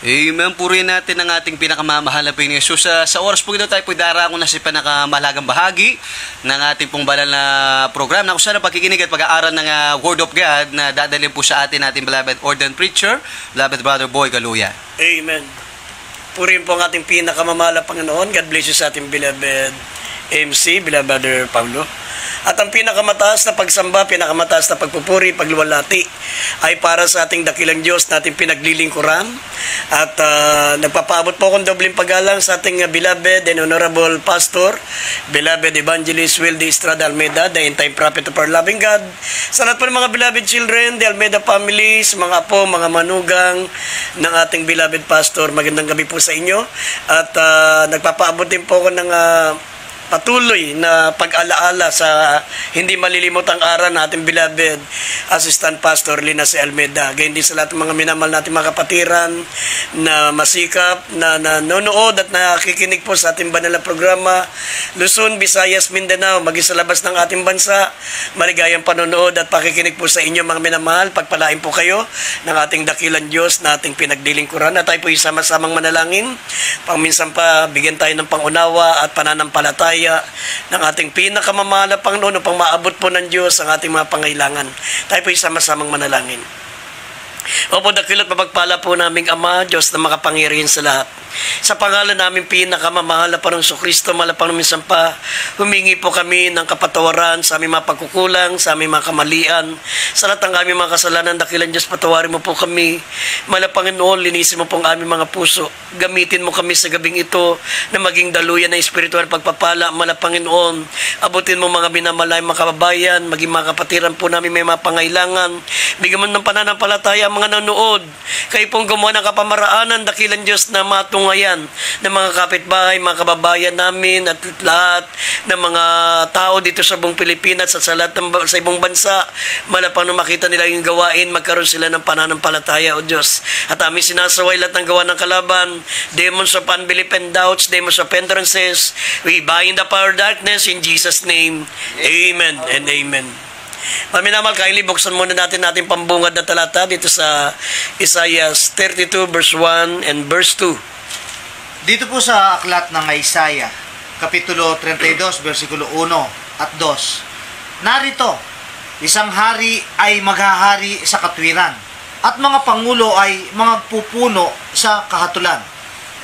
Amen. Purihin natin ang ating pinakamamahal na Panginoon Jesus. Sa oras po ito tayo po darako na sa pinakamahalagang bahagi ng ating pong banal na program na kung saan ang pakikinig at pag-aaral ng Word of God na dadalhin po sa atin beloved ordained preacher, beloved Brother Boy Galuya. Amen. Purihin po ang ating pinakamamahal na Panginoon. God bless you sa ating beloved MC, beloved Brother Paulo. At ang pinakamataas na pagsamba, pinakamataas na pagpupuri, pagluwalhati ay para sa ating dakilang Diyos natin pinaglilingkuran. At nagpapaabot po akong dobleng paggalang sa ating beloved and honorable pastor, beloved evangelist Wildy Estrada Almeida, the end-time prophet of our loving God. Sa lahat po ng mga beloved children, the Almeida families, mga apo, mga manugang ng ating beloved pastor, magandang gabi po sa inyo. At nagpapaabot din po ako ng patuloy na pag-alaala sa hindi malilimot ang aral na ating beloved Assistant Pastor Lina C. Almeida. Gayun din sa lahat ng mga minamahal natin mga kapatiran na masikap, na nanonood at nakikinig po sa ating banal na programa. Luzon, Visayas, Mindanao, maging sa labas ng ating bansa. Maligayang panonood at pakikinig po sa inyo mga minamahal. Pagpalain po kayo ng ating dakilang Diyos na ating pinagdilingkuran. At tayo po sama-samang manalangin. Pangminsan pa, bigyan tayo ng pangunawa at pananampalataya ng ating pinakamamahal na Panginoon upang maabot po ng Diyos ang ating mga pangailangan. Tayo po sama-samang manalangin. Opo, dakilat mapagpala po naming Ama, Diyos na makapangyarihan sa lahat. Sa pangalan namin pinakamamahal na Panginoong Kristo, malapang minsan pa, humingi po kami ng kapatawaran sa aming mga pagkukulang, sa aming mga kamalian, sa lahat ng aming mga kasalanan. Dakilan Diyos, patawarin mo po kami. Malapang Panginoon, linisin mo po ang aming mga puso. Gamitin mo kami sa gabing ito na maging daluyan na espiritual pagpapala. Malapang Panginoon, abutin mo mga minamalay, mga kababayan, maging mga kapatiran po namin may mga pangailangan. Bigyan mo ng pananampalataya mga nanood. Kayo pong gumawa ng kapamaraanan, dakilan Diyos na matungayan ng mga kapitbahay, mga kababayan namin at lahat ng mga tao dito sa buong Pilipinas at sa lahat sa ibang bansa. Malapang na makita nila yung gawain, magkaroon sila ng pananampalataya, O Diyos. At aming sinasaway lahat ng gawa ng kalaban, demons of unbelief and doubts, demons of hindrances. We bind the power of darkness in Jesus' name. Amen and amen. Paminamal, kaili, buksan muna natin ating pambungad na talata dito sa Isaiah 32 verse 1 and verse 2. Dito po sa aklat ng Isaiah, Kapitulo 32, versikulo 1 at 2. Narito, isang hari ay maghahari sa katwiran, at mga pangulo ay mga pupuno sa kahatulan.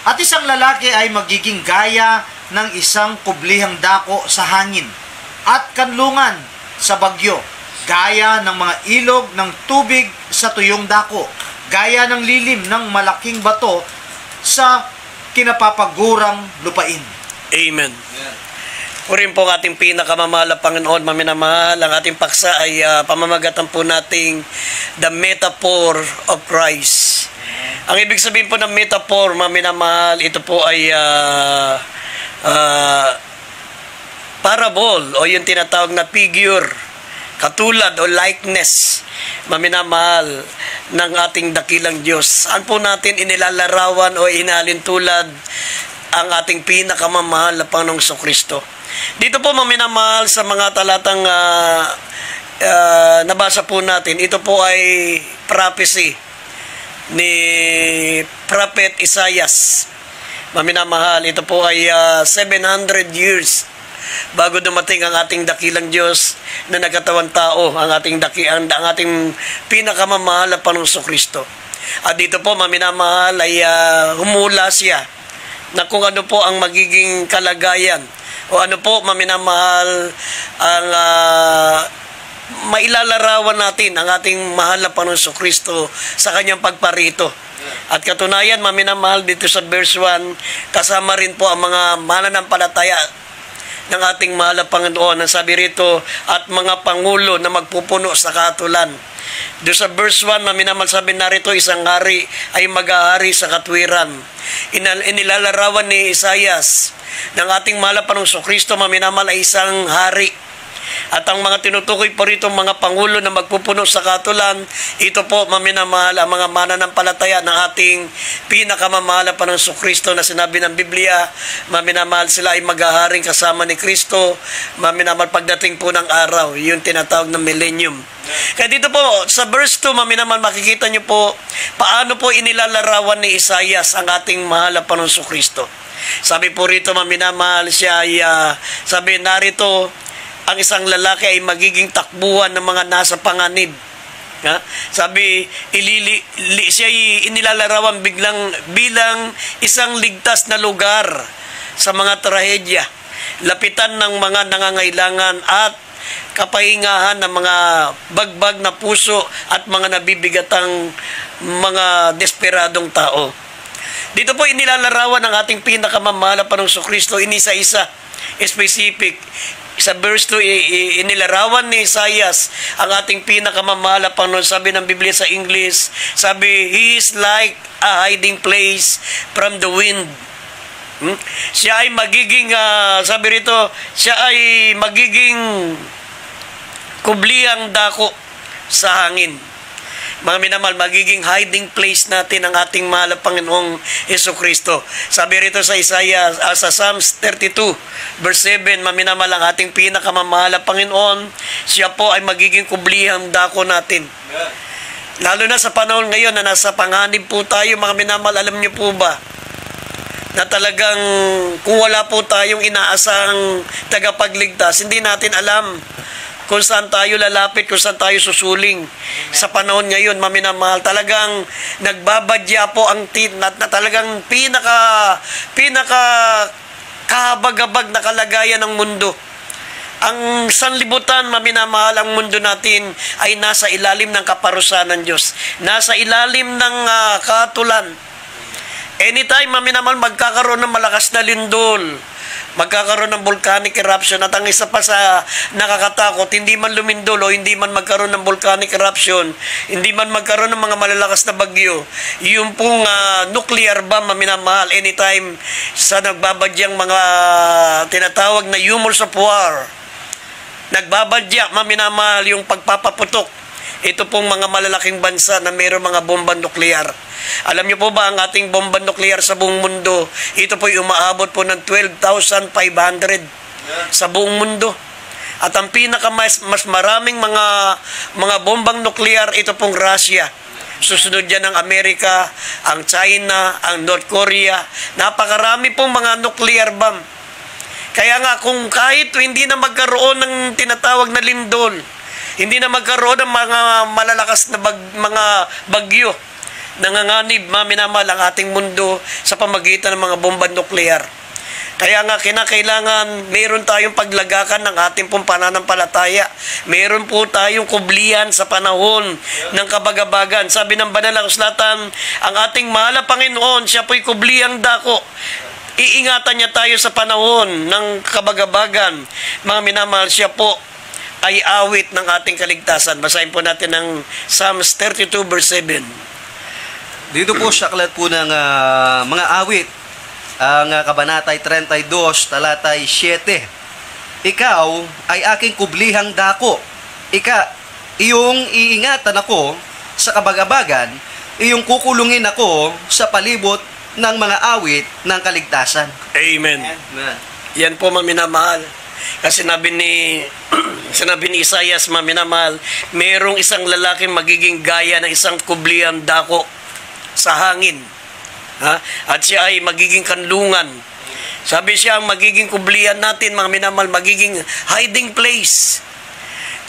At isang lalaki ay magiging gaya ng isang kublihang dako sa hangin, at kanlungan sa bagyo, gaya ng mga ilog ng tubig sa tuyong dako, gaya ng lilim ng malaking bato sa kinapapagurang lupain. Amen. Purin po ang ating pinakamamahal na Panginoon, maminamahal. Ang ating paksa ay pamamagatan po nating the metaphor of Christ. Ang ibig sabihin po ng metaphor, maminamahal, ito po ay parable o yung tinatawag na figure, katulad o likeness, maminamahal, ng ating dakilang Diyos. Saan po natin inilalarawan o inalintulad ang ating pinakamamahal na Panginoong Kristo? Dito po maminamahal sa mga talatang nabasa po natin, ito po ay prophecy ni Prophet Isaias. Maminamahal, ito po ay 700 years bago dumating ang ating dakilang Diyos na nagkatawang tao, ang ating pinakamamahal na Panginoong Kristo. At dito po, maminamahal, ay humula siya na kung ano po ang magiging kalagayan o ano po, maminamahal, ang mailalarawan natin ang ating mahal na Panginoong Kristo sa kanyang pagparito. At katunayan, maminamahal, dito sa verse 1, kasama rin po ang mga mananampalataya ng ating mahal na Panginoon. Ang sabi rito, at mga pangulo na magpupuno sa kahatulan. Doon sa verse 1, maminamahal, sabi narito, isang hari ay maghahari sa katwiran. Inilalarawan ni Isaias ng ating mahal na Panginoong Kristo, maminamahal, ay isang hari At ang mga tinutukoy po rito mga pangulo na magpupuno sa katulan, ito po maminamahal ang mga mananampalataya ng ating pinakamamahal na Panginoong Kristo na sinabi ng Biblia, maminamahal sila ay maghaharing kasama ni Kristo, maminamahal pagdating po ng araw, yung tinatawag na millennium. Kaya dito po, sa verse 2, maminamahal, makikita nyo po paano po inilalarawan ni Isaias ang ating mahal na Panginoong Kristo. Sabi po rito, maminamahal, siya ay, sabi narito, ang isang lalaki ay magiging takbuhan ng mga nasa panganib. Ha? Sabi, siya ay inilalarawan bilang isang ligtas na lugar sa mga trahedya, lapitan ng mga nangangailangan at kapahingahan ng mga bagbag na puso at mga nabibigatang mga desperadong tao. Dito po inilalarawan ng ating pinakamamahal na Panginoong Kristo, inisa-isa, specific. Sa verse 2, inilarawan ni Isaias ang ating pinakamamahal na Panginoon. Sabi ng Biblia sa English, sabi, He is like a hiding place from the wind. Siya ay magiging, sabi rito, siya ay magiging kubliang dako sa hangin. Mga minamahal, magiging hiding place natin ang ating mahal na Panginoong Jesucristo. Sabi rito sa Isaiah, sa Psalms 32, verse 7, maminamahal ang ating pinakamamahal na Panginoon, siya po ay magiging kublihang dako natin. Lalo na sa panahon ngayon na nasa panganib po tayo, mga minamahal, alam niyo po ba, na talagang kung wala po tayong inaasang tagapagligtas, hindi natin alam kung saan tayo lalapit, kung saan tayo susuling. Sa panahon ngayon, maminamahal, talagang nagbabadya po ang na talagang pinaka kahabag-habag na kalagayan ng mundo. Ang sanlibutan, maminamahal, ang mundo natin ay nasa ilalim ng kaparusahan ng Diyos. Nasa ilalim ng katulan. Anytime, maminamahal, magkakaroon ng malakas na lindol, magkakaroon ng volcanic eruption, at ang isa pa sa nakakatakot, hindi man lumindol o hindi man magkaroon ng volcanic eruption, hindi man magkaroon ng mga malalakas na bagyo, yung pong nuclear bomb, maminamahal, anytime sa nagbabadyang mga tinatawag na humors of war, nagbabadya, maminamahal, yung pagpapaputok, ito pong mga malalaking bansa na mayroong mga bombang nuklear. Alam niyo po ba ang ating bombang nuklear sa buong mundo, ito po yung umaabot po ng 12,500 sa buong mundo. At ang mas maraming mga bombang nuklear, ito pong Russia. Susunod dyan ang Amerika, ang China, ang North Korea. Napakarami pong mga nuclear bomb. Kaya nga kung kahit hindi na magkaroon ng tinatawag na lindol, hindi na magkaroon ng mga malalakas na mga bagyo, nanganganib, maminamahal ang ating mundo sa pamagitan ng mga bomba nuklear. Kaya nga kinakailangan mayroon tayong paglagakan ng ating pong pananampalataya. Mayroon po tayong kublihan sa panahon ng kabagabagan. Sabi ng Banal na Kasulatan, ang ating mahal na Panginoon, siya po'y kublihang dako. Iingatan niya tayo sa panahon ng kabagabagan. Mga minamahal, siya po ay awit ng ating kaligtasan. Basahin po natin ang Psalms 32 verse 7. Dito po sa aklat po ng mga awit, ang kabanatay 32, talatay 7. Ikaw ay aking kublihang dako. Iyong iingatan ako sa kabagabagan, iyong kukulungin ako sa palibot ng mga awit ng kaligtasan. Amen. Amen. Yan po, maminamahal. Kasi sinabi ni Isaias, maminamahal, mayroong isang lalaki magiging gaya ng isang kublihang dako sa hangin. Ha? At siya ay magiging kanlungan. Sabi siya, ang magiging kublihan natin, mga minamahal, magiging hiding place.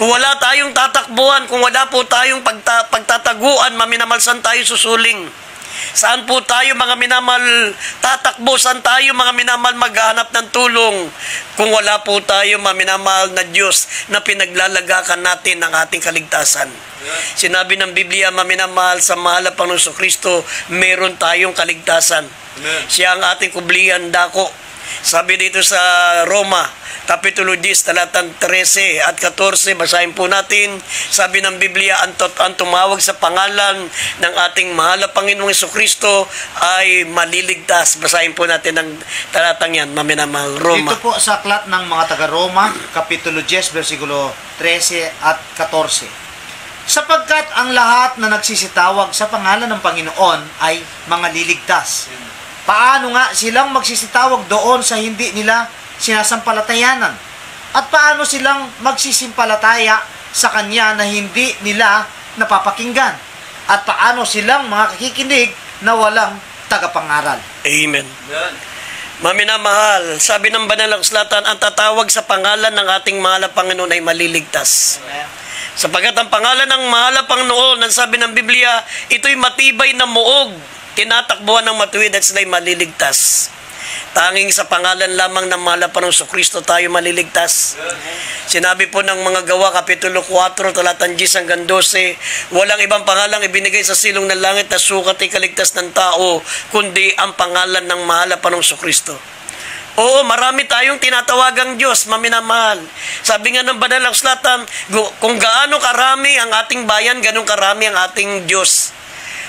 Kung wala tayong tatakbuhan, kung wala po tayong pagtataguan, mga minamahal, saan tayo susuling? Saan po tayo, mga minamahal, tatakbo? Saan tayo, mga minamahal, maghahanap ng tulong? Kung wala po tayo, mga minamahal na Diyos na pinaglalagakan natin ang ating kaligtasan. Sinabi ng Biblia, mga minamahal, sa mahal na Panginoong Kristo, meron tayong kaligtasan. Siya ang ating kublihan dako. Sabi dito sa Roma, Kapitulo 10, talatang 13 at 14, basahin po natin. Sabi ng Biblia, ang tumawag sa pangalan ng ating mahal na Panginoong Jesucristo ay maliligtas. Basahin po natin ang talatang yan, maminamahal. Roma. Dito po sa aklat ng mga taga-Roma, Kapitulo 10, versikulo 13 at 14. Sapagkat ang lahat na nagsisitawag sa pangalan ng Panginoon ay mga liligtas. Paano nga silang magsisitawag doon sa hindi nila sinasampalatayanan? At paano silang magsisimpalataya sa Kanya na hindi nila napapakinggan? At paano silang makikinig na walang tagapangaral? Amen. Maminamahal, sabi ng banal na kasulatan, ang tatawag sa pangalan ng ating mahal na Panginoon ay maliligtas. Sapagat ang pangalan ng mahal na Panginoon, ang sabi ng Biblia, ito'y matibay na muog, tinatakbuhan ng matuwid at sila'y maliligtas. Tanging sa pangalan lamang ng mahal na Panginoong Jesucristo tayo maliligtas. Sinabi po ng mga Gawa, Kapitulo 4, talatang 10 hanggang 12, walang ibang pangalang ibinigay sa silong ng langit na sukat ikaligtas ng tao, kundi ang pangalan ng mahal na Panginoong Jesucristo. Oo, marami tayong tinatawagang Diyos, maminamahal. Sabi nga ng banal na kasulatan, kung gaano karami ang ating bayan, ganun karami ang ating Diyos.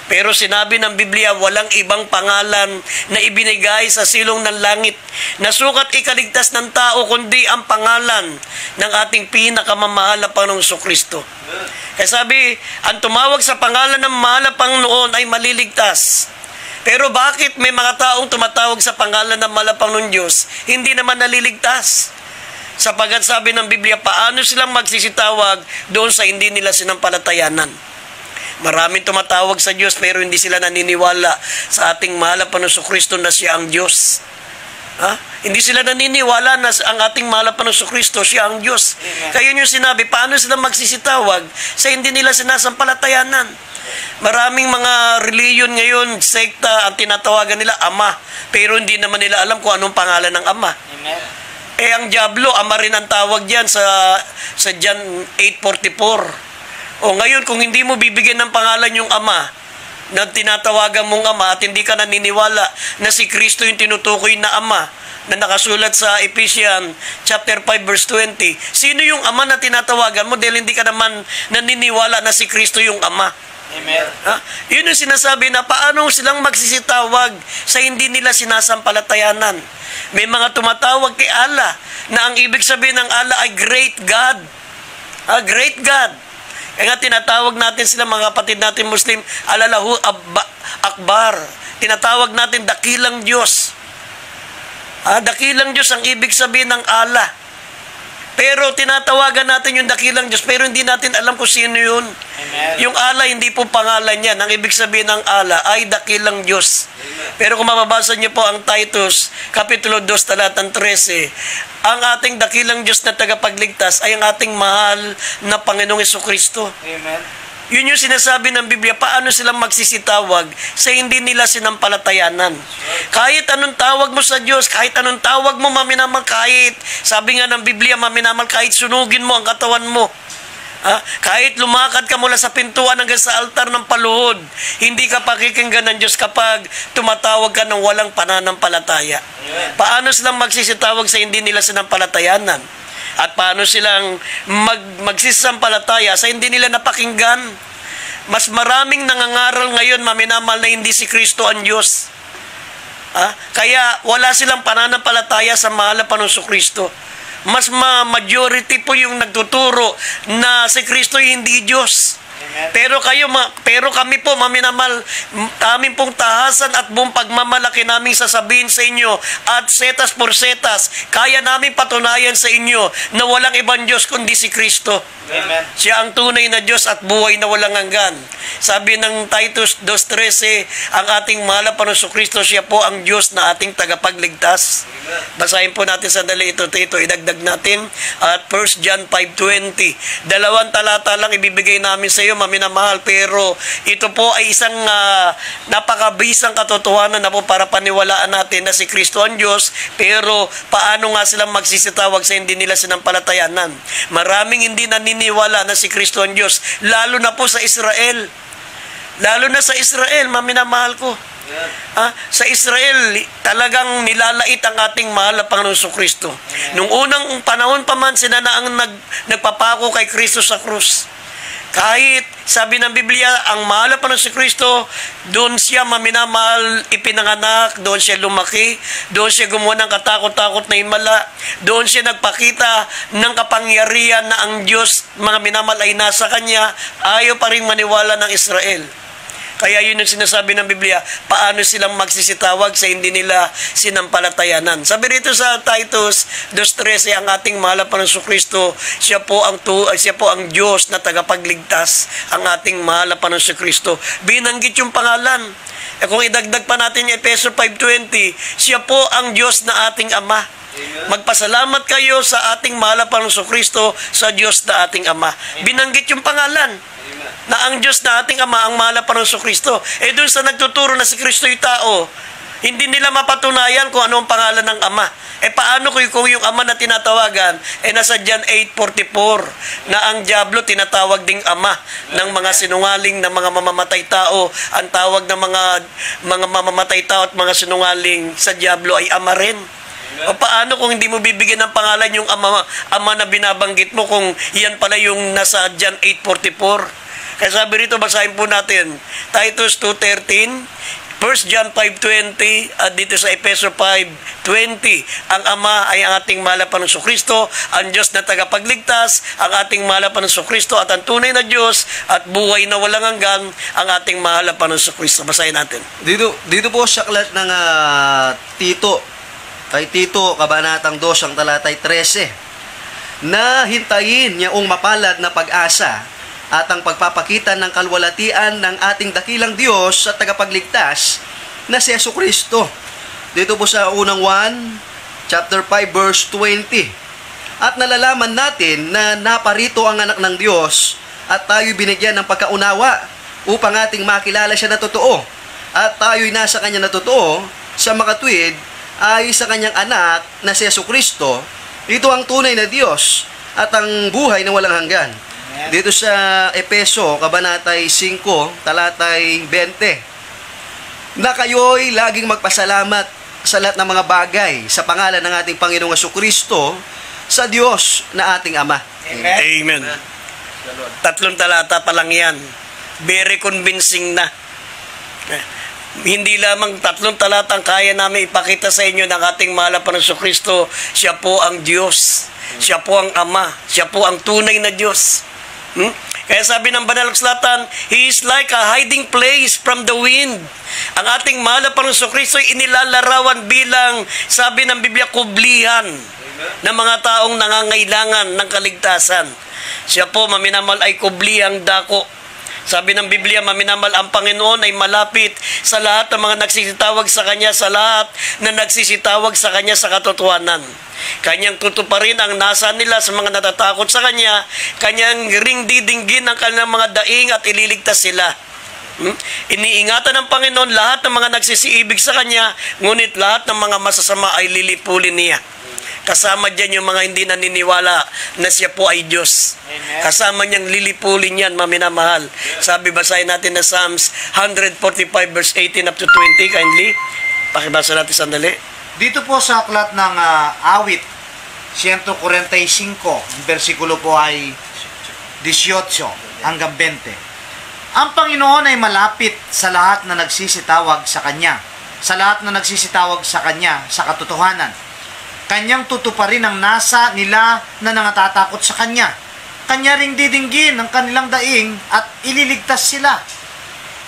Pero sinabi ng Biblia, walang ibang pangalan na ibinigay sa silong ng langit na sukat ikaligtas ng tao, kundi ang pangalan ng ating pinakamamahal na Panginoong Jesucristo. Kaya sabi, ang tumawag sa pangalan ng mahal na Panginoon ay maliligtas. Pero bakit may mga taong tumatawag sa pangalan ng mahal na Panginoon Diyos, hindi naman naliligtas? Sapagat sabi ng Biblia, paano silang magsisitawag doon sa hindi nila sinampalatayanan? Maraming tumatawag sa Diyos pero hindi sila naniniwala sa ating mahal na Panginoong Jesucristo na siya ang Diyos. Hindi sila naniniwala na ang ating mahal na Panginoong Jesucristo siya ang Diyos. Kaya yung sinabi, paano sila magsisitawag sa hindi nila sinasampalatayanan? Maraming mga reliyon ngayon, sekta, ang tinatawagan nila Ama, pero hindi naman nila alam kung anong pangalan ng Ama. Amen. Ang Diablo, Ama rin ang tawag diyan sa John 8:44. Ngayon, kung hindi mo bibigyan ng pangalan yung Ama, na tinatawagan mong Ama, at hindi ka naniniwala na si Kristo yung tinutukoy na Ama, na nakasulat sa Ephesians chapter 5 verse 20, sino yung Ama na tinatawagan mo dahil hindi ka naman naniniwala na si Kristo yung Ama? Amen. Yun yung sinasabi na paano silang magsisitawag sa hindi nila sinasampalatayanan. May mga tumatawag kay Allah na ang ibig sabihin ng Allah ay great God. Great God. Kaya nga tinatawag natin sila, mga kapatid natin Muslim, Alalahu Akbar. Tinatawag natin dakilang Diyos. Dakilang Diyos ang ibig sabihin ng Allah. Pero tinatawagan natin yung dakilang Diyos, pero hindi natin alam kung sino yun. Amen. Yung Allah, hindi po pangalan yan. Ang ibig sabihin ng Allah ay dakilang Diyos. Amen. Pero kung mababasa niyo po ang Titus, Kapitulo 2, talatang 13, ang ating dakilang Diyos na tagapagligtas ay ang ating mahal na Panginoong Jesucristo. Amen. Yun yung sinasabi ng Biblia, paano silang magsisitawag sa hindi nila sinampalatayanan. Kahit anong tawag mo sa Diyos, kahit anong tawag mo, maminamal, kahit, sabi nga ng Biblia, maminamal, kahit sunugin mo ang katawan mo. Kahit lumakad ka mula sa pintuan hanggang sa altar ng paluhod, hindi ka pakikinggan ng Diyos kapag tumatawag ka ng walang pananampalataya. Paano silang magsisitawag sa hindi nila sinampalatayanan? At paano silang magsisampalataya sa hindi nila napakinggan? Mas maraming nangangaral ngayon, maminamal, na hindi si Kristo ang Diyos. Kaya wala silang pananampalataya sa mahal na Panginoong Jesucristo. Mas majority po yung nagtuturo na si Kristo hindi Diyos. Pero kami po, maminamal, aming pong tahasan at buong pagmamalaki naming sasabihin sa inyo at setas por setas, kaya namin patunayan sa inyo na walang ibang Diyos kundi si Kristo. Amen. Siya ang tunay na Diyos at buhay na walang hanggan. Sabi ng Titus 2:13, ang ating mahal na Panginoong Jesucristo, siya po ang Diyos na ating tagapagligtas. Basahin po natin sandali ito, idagdag natin at 1 John 5:20. Dalawang talata lang ibibigay namin sa iyo, maminamahal, pero ito po ay isang napakabisang katotohanan na po para paniwalaan natin na si Kristo ang Diyos, pero paano nga silang magsisitawag sa hindi nila sinampalatayanan? Maraming hindi naniniwala na si Kristo ang Diyos, lalo na po sa Israel. Lalo na sa Israel, maminamahal ko. Sa Israel, talagang nilalait ang ating mahal na Panginoon Kristo. Nung unang panahon pa man, sila na ang nagpapako kay Kristo sa krus. Kahit, sabi ng Biblia, ang mahal na Panginoon Kristo, doon siya maminamahal, ipinanganak, doon siya lumaki, doon siya gumawa ng katakot-takot na himala, doon siya nagpakita ng kapangyarihan na ang Diyos, mga minamahal ay nasa Kanya, ayaw pa rin maniwala ng Israel. Kaya yun yung sinasabi ng Biblia, paano silang magsisitawag sa hindi nila sinampalatayanan. Sabi rito sa Titus 2:13, ang ating mahal na Panginoong Kristo, siya po ang Diyos na tagapagligtas, ang ating mahal na Panginoong Kristo. Binanggit yung pangalan. Kung idagdag pa natin yung Efeso 5:20, siya po ang Diyos na ating Ama. Magpasalamat kayo sa ating mahal na Panginoong Kristo, sa Diyos na ating Ama. Binanggit yung pangalan na ang Diyos na ating Ama, ang mahal na Panginoong Kristo. Doon sa nagtuturo na si Kristo yung tao, hindi nila mapatunayan kung ano ang pangalan ng Ama. Paano kung yung Ama na tinatawagan, nasa John 8:44, na ang diablo tinatawag ding Ama ng mga sinungaling na mga mamamatay tao. Ang tawag ng mga mamamatay tao at mga sinungaling sa diablo ay Ama rin. O paano kung hindi mo bibigyan ng pangalan yung ama na binabanggit mo, kung yan pala yung nasa John 8:44? Kaya sabi rito, basahin po natin Titus 2:13, 1 John 5:20, at dito sa Efeso 5:20, ang Ama ay ang ating mahal na Panginoong Kristo, ang Diyos na tagapagligtas, ang ating mahal na Panginoong Kristo, at ang tunay na Diyos at buhay na walang hanggan, ang ating mahal na Panginoong Kristo. Basahin natin. Dito po sa aklat ng Tito, kay Tito, Kabanatang 2, ang talatay 13, na hintayin niyaong mapalad na pag-asa at ang pagpapakita ng kalwalatian ng ating dakilang Diyos at tagapagligtas na si Jesucristo. Dito po sa unang 1, chapter 5, verse 20. At nalalaman natin na naparito ang anak ng Diyos at tayo'y binigyan ng pagkaunawa upang ating makilala siya na totoo. At tayo'y nasa kanya na totoo sa makatuwid ay sa kanyang anak na si Jesucristo. Ito ang tunay na Diyos at ang buhay na walang hanggan. Dito sa Efeso, Kabanatay 5, talatay 20, na kayo'y laging magpasalamat sa lahat ng mga bagay sa pangalan ng ating Panginoong Jesucristo sa Diyos na ating Ama. Amen. 3 talata pa lang yan. Very convincing na. Hindi lamang 3 talata ang kaya namin ipakita sa inyo ng ating mahal na Panginoong Kristo. Siya po ang Diyos. Siya po ang Ama. Siya po ang tunay na Diyos. Kaya sabi ng Banal na Kasulatan, He is like a hiding place from the wind. Ang ating mahal na Panginoong Kristo ay inilalarawan bilang, sabi ng Biblia, kublihan ng mga taong nangangailangan ng kaligtasan. Siya po, maminamal, ay kublihang dako. Sabi ng Biblia, maminamal, ang Panginoon ay malapit sa lahat ng mga nagsisitawag sa Kanya, sa lahat na nagsisitawag sa Kanya sa katotohanan. Kanyang tutuparin ang nasa nila sa mga natatakot sa Kanya, Kanyang ring didinggin ang kanilang mga daing at ililigtas sila. Iniingatan ng Panginoon lahat ng mga nagsisiibig sa Kanya, ngunit lahat ng mga masasama ay lilipulin niya. Kasama dyan yung mga hindi naniniwala na siya po ay Diyos. Amen. Kasama niyang lilipulin yan, maminamahal. Sabi, basahin natin na Psalms 145 verse 18 up to 20. Kindly, pakibasa natin sandali. Dito po sa aklat ng awit, 145, versikulo po ay 18 hanggang 20. Ang Panginoon ay malapit sa lahat na nagsisitawag sa Kanya, sa lahat na nagsisitawag sa Kanya sa katotohanan. Kanyang tutuparin ang nasa nila na nangatatakot sa Kanya. Kanya ring didinggin ang kanilang daing at ililigtas sila.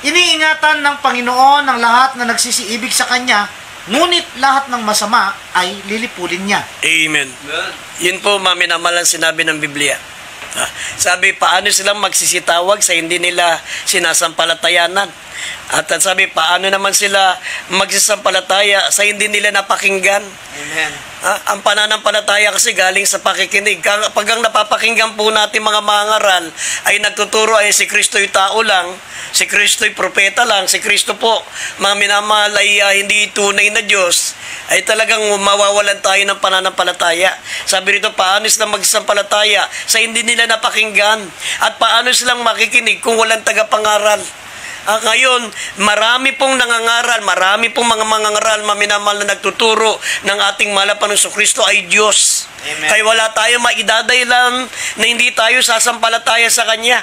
Iniingatan ng Panginoon ang lahat na nagsisiibig sa Kanya, ngunit lahat ng masama ay lilipulin niya. Amen. Yun po, maminamahal ang sinabi ng Biblia. Sabi, paano silang magsisitawag sa hindi nila sinasampalatayanan? At sabi, paano naman sila magsisampalataya sa hindi nila napakinggan? Amen. Ang pananampalataya kasi galing sa pakikinig. Pag ang napapakinggan po natin mga mangaral ay nagtuturo ay si Kristo'y tao lang, si Kristo'y propeta lang, si Kristo po, mga minamahal ay hindi tunay na Diyos, ay talagang mawawalan tayo ng pananampalataya. Sabi rito, paano silang magsampalataya sa hindi nila napakinggan? At paano silang makikinig kung walang tagapangaral? Ngayon, marami pong nangangaral, marami pong mga mangangaral, maminamahal na nagtuturo ng ating mahal na Panginoong Kristo ay Diyos. Amen. Kaya wala tayo maidadaylan na hindi tayo sasampalataya sa Kanya.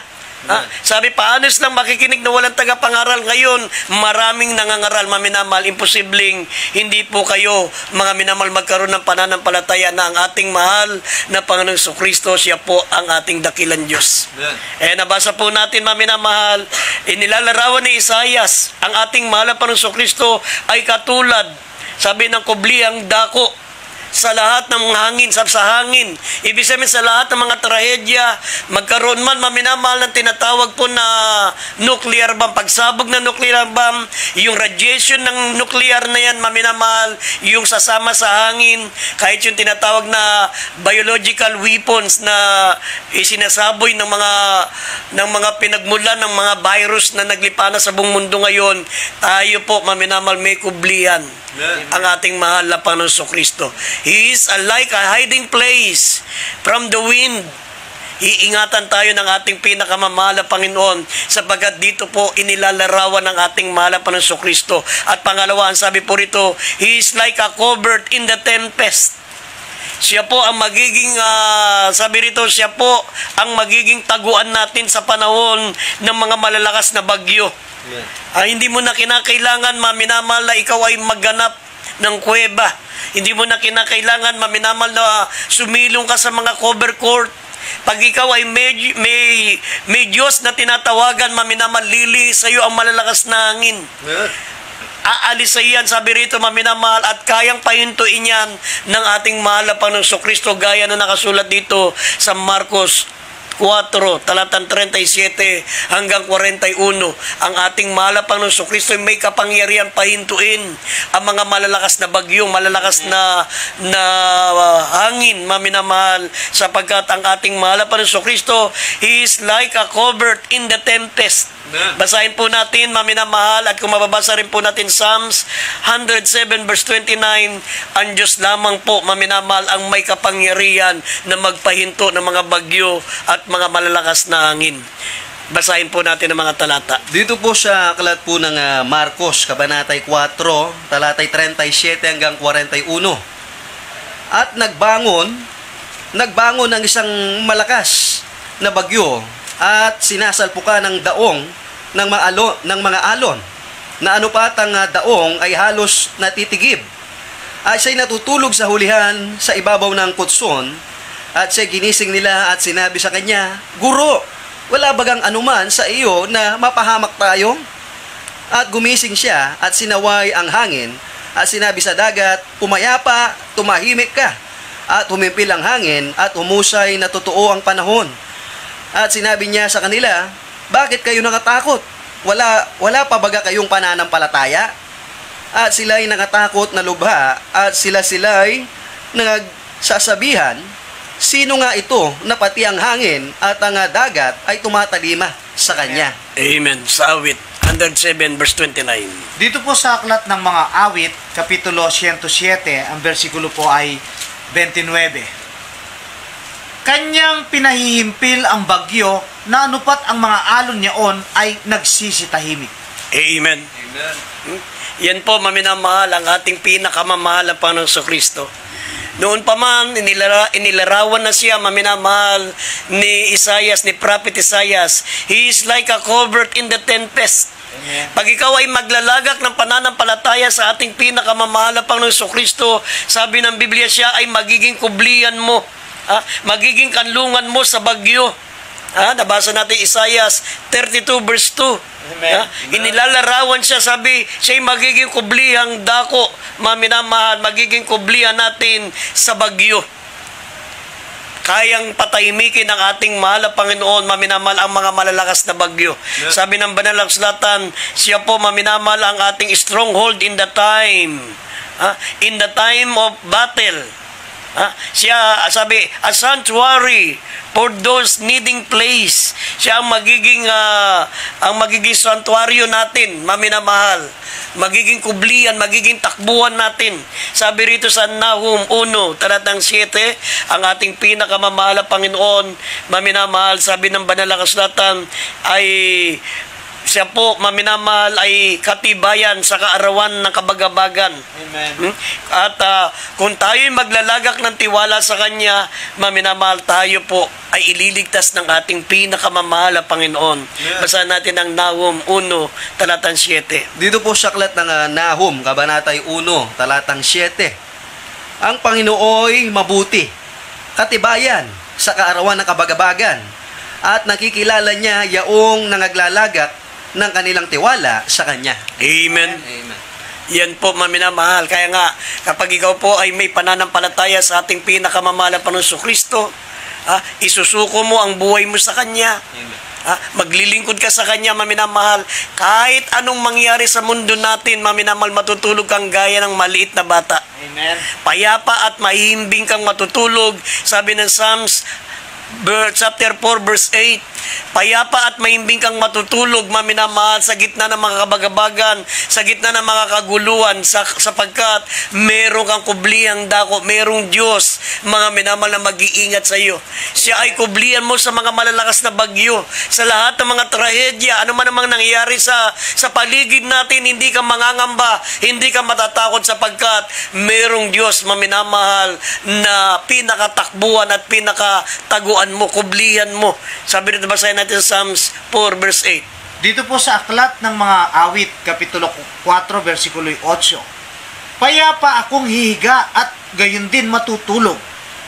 Sabi, paano lang makikinig na walang tagapangaral? Ngayon, maraming nangangaral, maminamahal, imposibleng hindi po kayo, mga minamahal, magkaroon ng pananampalataya na ang ating mahal na Panginoong Kristo, siya po ang ating dakilang Diyos. Nabasa po natin, maminamahal, inilalarawan ni Isaias, ang ating mahal na Panginoong Kristo ay katulad, sabi ng kublihang dako, sa lahat ng hangin, sa hangin. Ibig sabihin sa lahat ng mga trahedya, magkaroon man maminamahal ng tinatawag po na nuclear bomb. Pagsabog ng nuclear bomb, yung radiation ng nuclear na yan, maminamahal, yung sasama sa hangin, kahit yung tinatawag na biological weapons na isinasaboy ng mga pinagmulan ng mga virus na naglipana sa buong mundo ngayon, tayo po, maminamahal, may kublihan. Ang ating mahal na Panginoong Kristo. He is like a hiding place from the wind. Iingatan tayo ng ating pinakamamahal na Panginoon sapagkat dito po inilalarawan ng ating mahal na Panginoong Kristo. At pangalawa, sabi po rito, He is like a covert in the tempest. Siya po ang magiging, sabi rito, siya po ang magiging taguan natin sa panahon ng mga malalakas na bagyo. Hindi mo na kinakailangan, maminamahal, na ikaw ay magganap ng kuweba. Hindi mo na kinakailangan, maminamahal, na sumilong ka sa mga cover court. Pag ikaw ay may Diyos na tinatawagan, maminamahal, lili sa iyo ang malalakas na hangin. Aalis sa iyan, sabi rito, maminamahal, at kayang pahintuin yan ng ating mahal na Panginoong Kristo, gaya na nakasulat dito sa Marcos 4, talatang 37 hanggang 41. Ang ating mahal na Panginoong Kristo may kapangyarihan pahintuin ang mga malalakas na bagyo, malalakas na hangin, maminamahal, sapagkat ang ating mahal na Panginoong Kristo, He is like a covert in the tempest. Basahin po natin, maminamahal, at kung mababasa rin po natin Psalms 107 verse 29, ang Diyos lamang po, maminamahal, ang may kapangyarihan na magpahinto ng mga bagyo at mga malalakas na hangin. Basahin po natin ang mga talata. Dito po sa aklat po ng Marcos, Kabanatay 4, talatay 37 hanggang 41. At nagbangon ng isang malakas na bagyo at sinasalpukan ng daong ng mga alon na anupat ang daong ay halos natitigib. At siya'y natutulog sa hulihan sa ibabaw ng kutson at siya ginising nila at sinabi sa kanya, Guro, wala bagang anuman sa iyo na mapahamak tayo? At gumising siya at sinaway ang hangin at sinabi sa dagat, Pumayapa, tumahimik ka. At humimpil ang hangin at humusay na totoo ang panahon. At sinabi niya sa kanila, Bakit kayo nakatakot? Wala pa baga kayong pananampalataya? At sila'y nakatakot na lubha at sila'y nagsasabihan, Sino nga ito na pati ang hangin at ang dagat ay tumatalima sa kanya? Amen. Sa awit 107 verse 29. Dito po sa aklat ng mga awit, kapitulo 107, ang versikulo po ay 29. Kanyang pinahihimpil ang bagyo na anupat ang mga alon niyaon ay nagsisitahimik. Amen. Yan po, maminamahal, ang ating pinakamamahal na Panginoong Kristo. Noon pa man, inilarawan na siya, maminamahal, ni Isaias, ni Prophet Isaias. He is like a covert in the tempest. Amen. Pag ikaw ay maglalagak ng pananampalataya sa ating pinakamamahal na Panginoong Kristo, sabi ng Biblia, siya ay magiging kublihan mo. Magiging kanlungan mo sa bagyo. Nabasa natin Isaias 32 verse 2. Amen. Inilalarawan siya, sabi, siya'y magiging kublihang dako, maminamahal, magiging kublihan natin sa bagyo. Kayang patahimikin ang ating mahal na Panginoon, maminamahal, ang mga malalakas na bagyo. Yeah. Sabi ng Banal na Kasulatan, siya po, maminamahal, ang ating stronghold in the time of battle. Siya, sabi, a sanctuary for those needing place. Siya ang magiging santuaryo natin, maminamahal. Magiging kublihan, magiging takbuhan natin. Sabi rito sa Nahum 1, talatang 7, ang ating pinakamamahal na Panginoon, maminamahal, sabi ng Banal na Kasulatan, ay Siya po, maminamahal, ay katibayan sa kaarawan ng kabagabagan. Amen. At kung tayo'y maglalagak ng tiwala sa Kanya, maminamahal, tayo po ay ililigtas ng ating pinakamamahal na Panginoon. Yeah. Basahin natin ang Nahum 1, talatang 7. Dito po sa aklat ng Nahum, Kabanatay 1, talatang 7. Ang Panginooy mabuti, katibayan sa kaarawan ng kabagabagan, at nakikilala niya yaong nangaglalagat ng kanilang tiwala sa Kanya. Amen. Amen. Yan po, maminamahal. Kaya nga, kapag ikaw po ay may pananampalataya sa ating pinakamamahal na Panginoon Kristo, isusuko mo ang buhay mo sa Kanya. Amen. Maglilingkod ka sa Kanya, maminamahal. Kahit anong mangyari sa mundo natin, maminamahal, matutulog kang gaya ng maliit na bata. Amen. Payapa at mahihimbing kang matutulog. Sabi ng Psalms chapter 4 verse 8, payapa at mahimbing kang matutulog, maminamahal, sa gitna ng mga kabagabagan, sa gitna ng mga kaguluhan, sapagkat meron kang kublihang dako, merong Diyos, mga minamahal, na mag-iingat sa iyo. Siya ay kublihan mo sa mga malalakas na bagyo, sa lahat ng mga trahedya, ano man namang nangyayari sa paligid natin, hindi ka mangangamba, hindi ka matatakot, sapagkat merong Diyos, maminamahal, na pinakatakbuhan at pinakataguan mo, kublihan mo. Sabi rito, basahin natin sa Psalms 4 verse 8. Dito po sa aklat ng mga awit, Kapitulo 4, versikulo 8. Payapa akong hihiga at gayon din matutulog,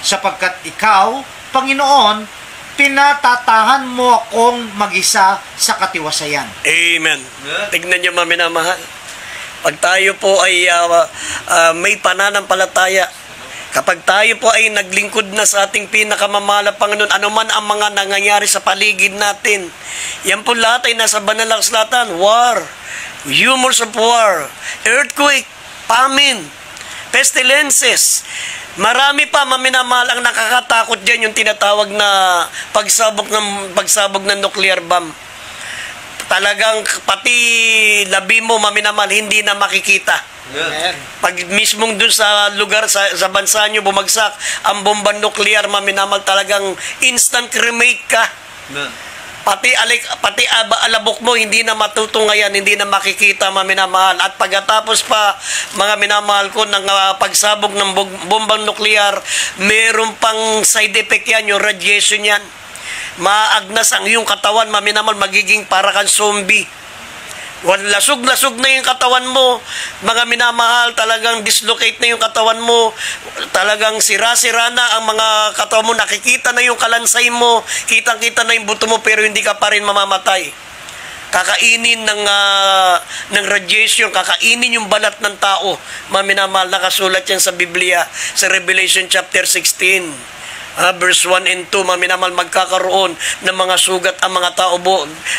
sapagkat ikaw, Panginoon, pinatatahan mo akong mag-isa sa katiwasayan. Amen. Tignan niyo, maminamahal. Pag tayo po ay may pananampalataya, kapag tayo po ay naglingkod na sa ating pinakamamahal na Panginoon, anuman ang mga nangyayari sa paligid natin, yan po lahat ay nasa banal na kasulatan. War, rumors of war, earthquake, famine, pestilences. Marami pa, maminamahal, ang nakakatakot dyan, yung tinatawag na pagsabog ng nuclear bomb. Talagang pati labi mo, maminamahal, hindi na makikita. Yeah. Pag mismong dun sa lugar, sa bansa nyo bumagsak ang bombang nuklear, maminamahal, talagang instant cremate ka. Yeah. Pati alabok mo, hindi na matutungayan, hindi na makikita, maminamahal. At pagkatapos pa, mga minamahal ko, ng pagsabog ng bombang nuklear, meron pang side effect yan, yung radiation yan. Maagnas ang iyong katawan, maminamahal, magiging para kang zombie. Lasog-lasog na yung katawan mo, mga minamahal, talagang dislocate na yung katawan mo, talagang sira-sira na ang mga katawan mo, nakikita na yung kalansay mo, kitang-kita na yung buto mo, pero hindi ka pa rin mamamatay. Kakainin ng radiation, kakainin yung balat ng tao, mga minamahal, nakasulat yan sa Biblia, sa Revelation chapter 16. Verse 1 and 2, maminamahal, magkakaroon ng mga sugat ang mga tao.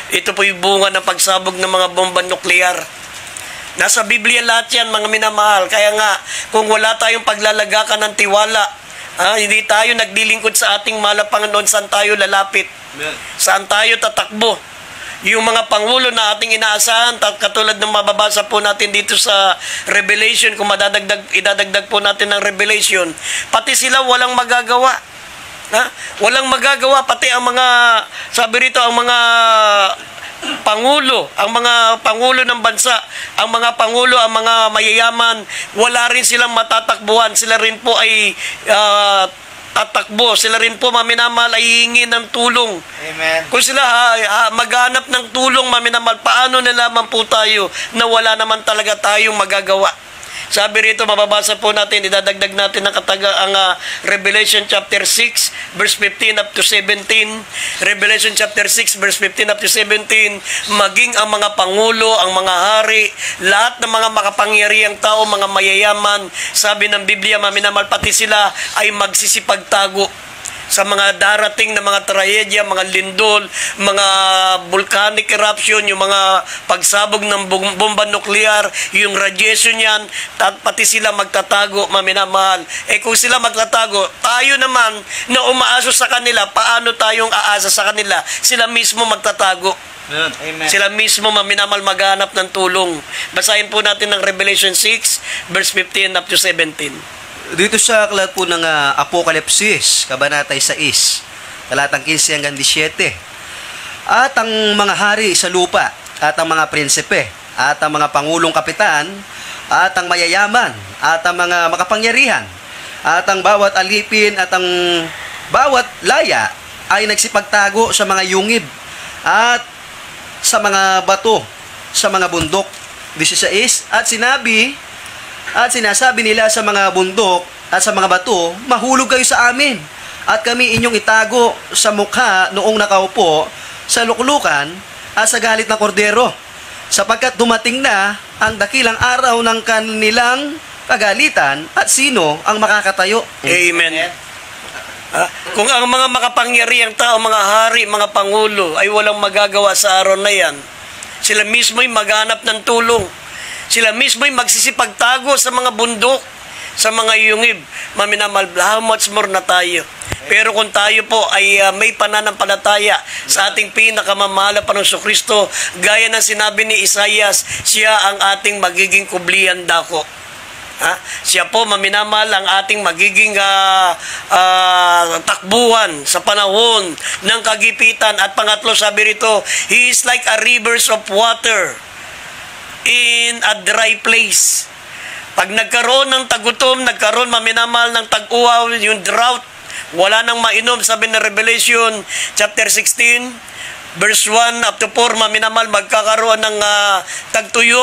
Ito po yung bunga ng pagsabog ng mga bomba nuklear. Nasa Biblia lahat yan, mga minamahal. Kaya nga, kung wala tayong paglalagakan ng tiwala, hindi tayo naglilingkod sa ating mahal na Panginoon, saan tayo lalapit? Saan tayo tatakbo? Yung mga pangulo na ating inaasahan, katulad ng mababasa po natin dito sa Revelation, kung idadagdag po natin ng Revelation, pati sila walang magagawa. Walang magagawa, pati ang mga, sabi rito, ang mga pangulo, ang mga pangulo ng bansa, ang mga pangulo, ang mga mayayaman, wala rin silang matatakbuhan. Sila rin po ay tatakbo. Sila rin po, maminamahal, ay hihingi ng tulong. Amen. Kung sila maghanap ng tulong, maminamahal, paano nalaman po tayo na wala naman talaga tayong magagawa? Sabi rito, mababasa po natin, idadagdag natin ang Revelation chapter 6, verse 15 up to 17. Revelation chapter 6, verse 15 up to 17, maging ang mga pangulo, ang mga hari, lahat ng mga makapangyarihang tao, mga mayayaman, sabi ng Biblia, maminamahal, pati sila ay magsisipagtago sa mga darating na mga trahedya, mga lindol, mga volcanic eruption, yung mga pagsabog ng bomba nuklear, yung radiation yan, pati sila magtatago, maminamahal. Kung sila magtatago, tayo naman na umaaso sa kanila, paano tayong aasa sa kanila? Sila mismo magtatago. Amen. Sila mismo, maminamahal, maghanap ng tulong. Basahin po natin ng Revelation 6, verse 15 up to 17. Dito sa aklat po ng Apokalipsis, Kabanatay 6, talatang 15 hanggang 17. At ang mga hari sa lupa at ang mga prinsipe, at ang mga pangulong kapitan, at ang mayayaman, at ang mga makapangyarihan, at ang bawat alipin, at ang bawat laya ay nagsipagtago sa mga yungib, at sa mga bato, sa mga bundok. 16, at sinasabi nila sa mga bundok at sa mga bato, mahulog kayo sa amin, at kami inyong itago sa mukha noong nakaupo sa luklukan at sa galit ng kordero, sapagkat dumating na ang dakilang araw ng kanilang kagalitan, at sino ang makakatayo? Amen. Kung ang mga makapangyarihang tao, mga hari, mga pangulo, ay walang magagawa sa araw na yan, sila mismo'y maghanap ng tulong. Sila mismo'y magsisipagtago sa mga bundok, sa mga yungib. Maminamal, how much more na tayo? Pero kung tayo po ay may pananampalataya sa ating pinakamamahal na Panginoong Kristo, gaya ng sinabi ni Isaias, siya ang ating magiging kublihan dako. Siya po, maminamal, ang ating magiging takbuhan sa panahon ng kagipitan. At pangatlo, sabi rito, He is like a rivers of water in a dry place. Pag nagkaroon ng tagutom, nagkaroon, maminamal, ng tag-uhaw, yung drought, wala nang mainom, sabi ng Revelation chapter 16 verse 1 up to 4, maminamal, magkakaroon ng tagtuyo,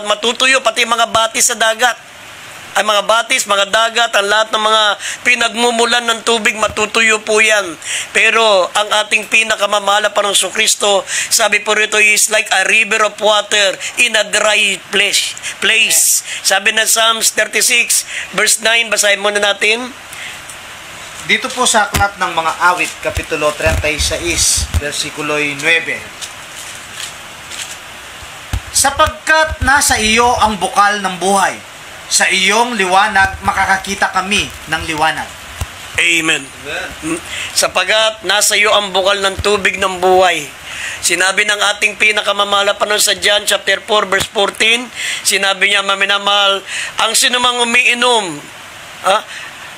matutuyo pati mga batis sa dagat. Ay mga batis, mga dagat, ang lahat ng mga pinagmumulan ng tubig, matutuyo po yan. Pero ang ating pinakamamahal na Panginoong Kristo, sabi po rito, is like a river of water in a dry place. Sabi ng Psalms 36 verse 9, basahin muna natin. Dito po sa aklat ng mga awit, Kapitulo 36, versikulo 9. Sapagkat nasa iyo ang bukal ng buhay, sa iyong liwanag makakakita kami ng liwanag. Amen. Sapagat nasa iyo ang bukal ng tubig ng buhay. Sinabi ng ating pinakamamahal na Panginoon sa John chapter 4 verse 14, sinabi niya, maminamahal, ang sinumang umiinom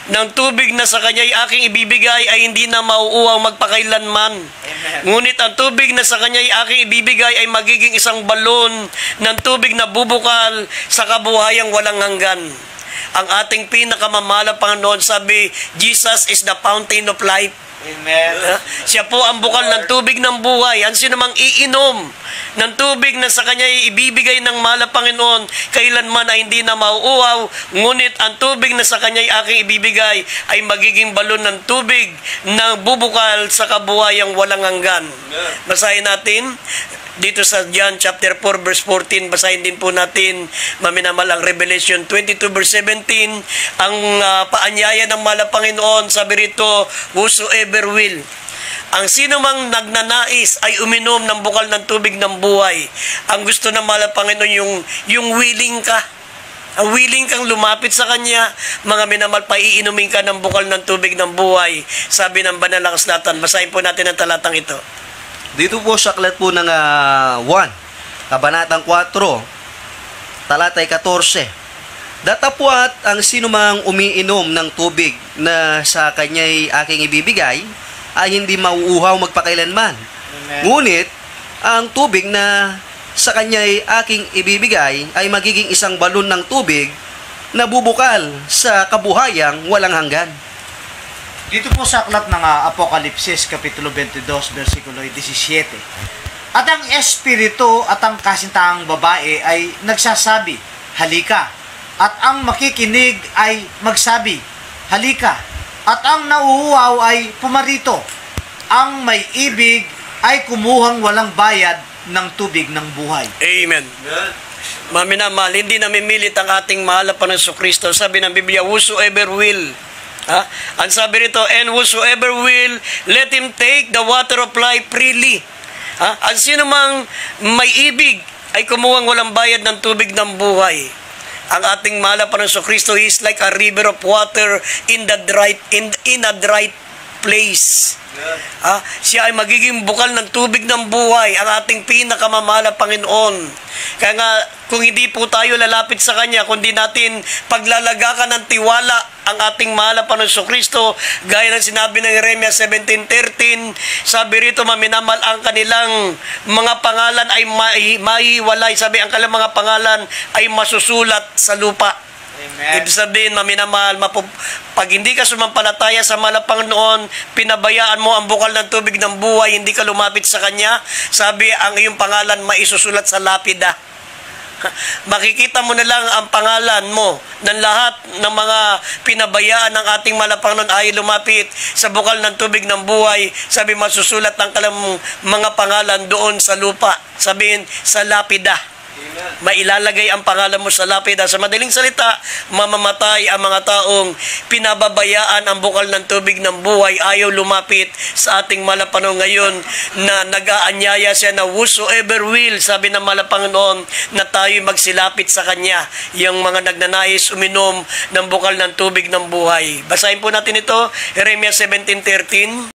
ng tubig na sa kanya'y aking ibibigay ay hindi na mauuwaw magpakailanman. Amen. Ngunit ang tubig na sa kanya'y aking ibibigay ay magiging isang balon ng tubig na bubukal sa kabuhayang walang hanggan. Ang ating pinakamamahal na Panginoon, sabi, Jesus is the fountain of life. Amen. Siya po ang bukal ng tubig ng buhay. Ang sinumang iinom ng tubig na sa kanya ibibigay ng mahal na Panginoon, kailanman ay hindi na mauuwaw, ngunit ang tubig na sa kanya aking ibibigay ay magiging balon ng tubig na bubukal sa kabuhayang walang hanggan. Basahin natin dito sa John chapter 4 verse 14, basahin din po natin, maminamal, ang Revelation 22 verse 17, ang paanyaya ng mahal na Panginoon, sabi rito, whosoever will, ang sino mang nagnanais ay uminom ng bukal ng tubig ng buhay. Ang gusto ng mahal na Panginoon, yung willing ka, ang willing kang lumapit sa Kanya, mga minamal, paiinumin ka ng bukal ng tubig ng buhay, sabi ng banal na kasulatan. Basahin po natin ang talatang ito. Dito po sa aklat po ng 1, Kabanatang 4, talatay 14. Datapwat ang sinumang umiinom ng tubig na sa kanya'y aking ibibigay ay hindi mauuhaw magpakailanman. Amen. Ngunit ang tubig na sa kanya'y aking ibibigay ay magiging isang balon ng tubig na bubukal sa kabuhayang walang hanggan. Dito po sa aklat ng Apokalipsis, Kapitulo 22, versikulo 17. At ang espiritu at ang kasintaang babae ay nagsasabi, halika. At ang makikinig ay magsabi, halika. At ang nauuhaw ay pumarito. Ang may ibig ay kumuhang walang bayad ng tubig ng buhay. Amen. Maminamahal, hindi namimilit ang ating mahal na Panginoon Kristo. Sabi ng Biblia, whosoever will. Ang sabi rito, and whosoever will, let him take the water of life freely. Ang sino mang may ibig ay kumuhang walang bayad ng tubig ng buhay. Ang ating mahal na Panginoon Kristo is like a river of water in a dry place. Siya ay magiging bukal ng tubig ng buhay, ang ating pinakamamahal na Panginoon. Kaya nga, kung hindi po tayo lalapit sa Kanya, kundi natin paglalagakan ng tiwala ang ating mahal na Panginoon Kristo, gaya ng sinabi ng Jeremiah 17:13, sabi rito, maminamal ang kanilang mga pangalan ay maihiwalay. Sabi, ang kanilang mga pangalan ay masusulat sa lupa. Amen. Ibig sabihin, maminamahal, pag hindi ka sumampalataya sa mahal na Panginoon, pinabayaan mo ang bukal ng tubig ng buhay, hindi ka lumapit sa Kanya, sabi, ang iyong pangalan maisusulat sa lapida. Makikita mo na lang ang pangalan mo ng lahat ng mga pinabayaan ng ating mahal na Panginoon ay lumapit sa bukal ng tubig ng buhay. Sabi, masusulat ang kalang mga pangalan doon sa lupa. Sabihin, sa lapida. Mailalagay ang pangalan mo sa lapida. Sa madaling salita, mamamatay ang mga taong pinababayaan ang bukal ng tubig ng buhay, ayaw lumapit sa ating mahal na Panginoon ngayon na nag-aanyaya siya na whosoever will, sabi ng mahal na Panginoon, na tayo magsilapit sa Kanya, yung mga nagnanais uminom ng bukal ng tubig ng buhay. Basahin po natin ito, Jeremiah 17:13.